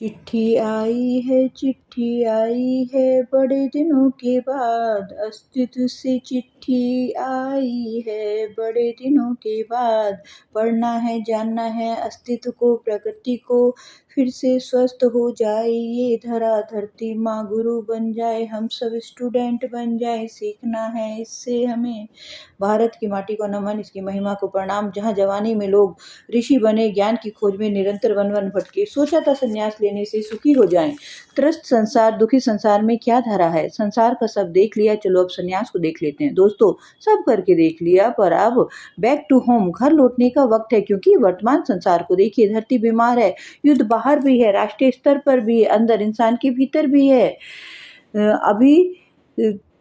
चिट्ठी आई है बड़े दिनों के बाद, अस्तित्व से चिट्ठी आई है बड़े दिनों के बाद। पढ़ना है, जानना है अस्तित्व को, प्रकृति को, फिर से स्वस्थ हो जाए ये धरा धरती, माँ गुरु बन जाए, हम सब स्टूडेंट बन जाए। सीखना है इससे हमें, भारत की माटी को नमन, इसकी महिमा को प्रणाम। जहाँ जवानी में लोग ऋषि बने, ज्ञान की खोज में निरंतर वन वन भटके, सोचा था संन्यास लेने से सुखी हो जाएं। त्रस्त संसार, दुखी संसार में क्या धरा है, संसार का सब देख लिया, चलो अब संन्यास को देख लेते हैं। दोस्तों, सब करके देख लिया, पर अब बैक टू होम, घर लौटने का वक्त है। क्योंकि वर्तमान संसार को देखिए, धरती बीमार है, युद्ध बाहर भी है, राष्ट्रीय स्तर पर भी है, अंदर इंसान के भीतर भी है। अभी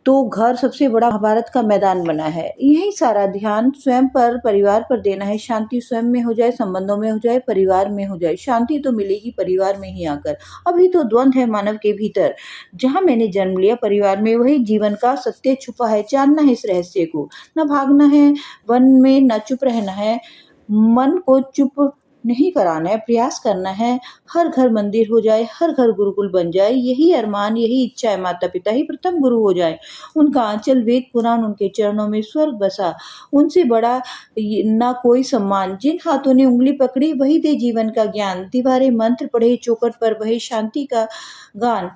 तो घर सबसे बड़ा महाभारत का मैदान बना है। यही सारा ध्यान स्वयं पर, परिवार पर देना है। शांति स्वयं में हो जाए, संबंधों में हो जाए, परिवार में हो जाए। शांति तो मिलेगी परिवार में ही आकर। अभी तो द्वंद्व है मानव के भीतर। जहाँ मैंने जन्म लिया परिवार में, वही जीवन का सत्य छुपा है। जानना है इस रहस्य को, न भागना है वन में, न चुप रहना है, मन को चुप नहीं कराना है, प्रयास करना है। हर घर मंदिर हो जाए, हर घर गुरुकुल बन जाए, यही अरमान, यही इच्छा है। माता पिता ही प्रथम गुरु हो जाए, उनका आंचल वेद पुराण, उनके चरणों में स्वर्ग बसा, उनसे बड़ा ना कोई सम्मान। जिन हाथों ने उंगली पकड़ी, वही दे जीवन का ज्ञान। दीवारें मंत्र पढ़े, चौखट पर बहे शांति का गान।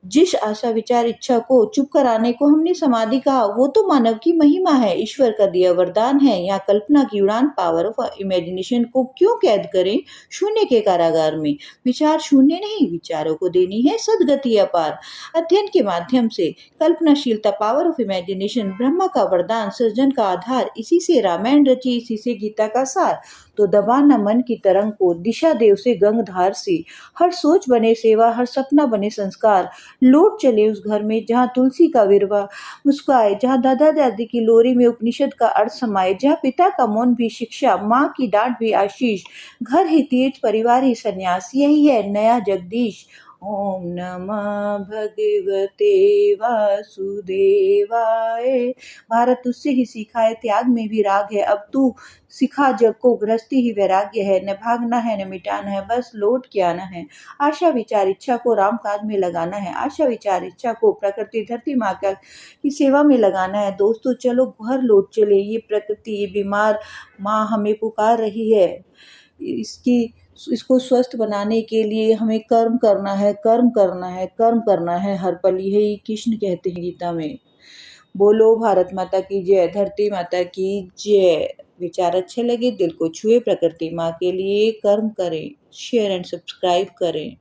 जिस आशा विचार इच्छा को चुप कराने को हमने समाधि कहा, वो तो मानव की महिमा है, ईश्वर का दिया वरदान है। यहाँ कल्पना की उड़ान, पावर ऑफ इमेजिनेशन को क्यों कैद करें शून्य के कारागार में। विचार शून्य नहीं, विचारों को देनी है सदगति अपार। अध्ययन के माध्यम से कल्पनाशीलता, पावर ऑफ इमेजिनेशन, ब्रह्मा का वरदान, सृजन का आधार। इसी से रामायण रची, इसी से गीता का सार। तो दबा न मन की तरंग को, दिशा दे उसे गंगधार से। हर सोच बने सेवा, हर सपना बने संस्कार। लौट चले उस घर में जहाँ तुलसी का विरवा मुस्काए, जहाँ दादा दादी की लोरी में उपनिषद का अर्थ समाये, जहाँ पिता का मौन भी शिक्षा, माँ की डांट भी आशीष। घर ही तीर्थ, परिवार ही संन्यास, यही है नया जगदीश। ओम नमः भगवते वासुदेवाय। भारत तुझसे ही सीखा है, त्याग में भी राग है। अब तू सिखा जग को, गृहस्थी ही वैराग्य है। न भागना है, न मिटाना है, बस लौट के आना है। आशा विचार इच्छा को राम काज में लगाना है। आशा विचार इच्छा को प्रकृति धरती माँ की सेवा में लगाना है। दोस्तों, चलो घर लौट चले, ये प्रकृति, ये बीमार माँ हमें पुकार रही है। इसको स्वस्थ बनाने के लिए हमें कर्म करना है, कर्म करना है, कर्म करना है हर पल। यही कृष्ण कहते हैं गीता में। बोलो भारत माता की जय, धरती माता की जय। विचार अच्छे लगे, दिल को छुए, प्रकृति माँ के लिए कर्म करें, शेयर एंड सब्सक्राइब करें।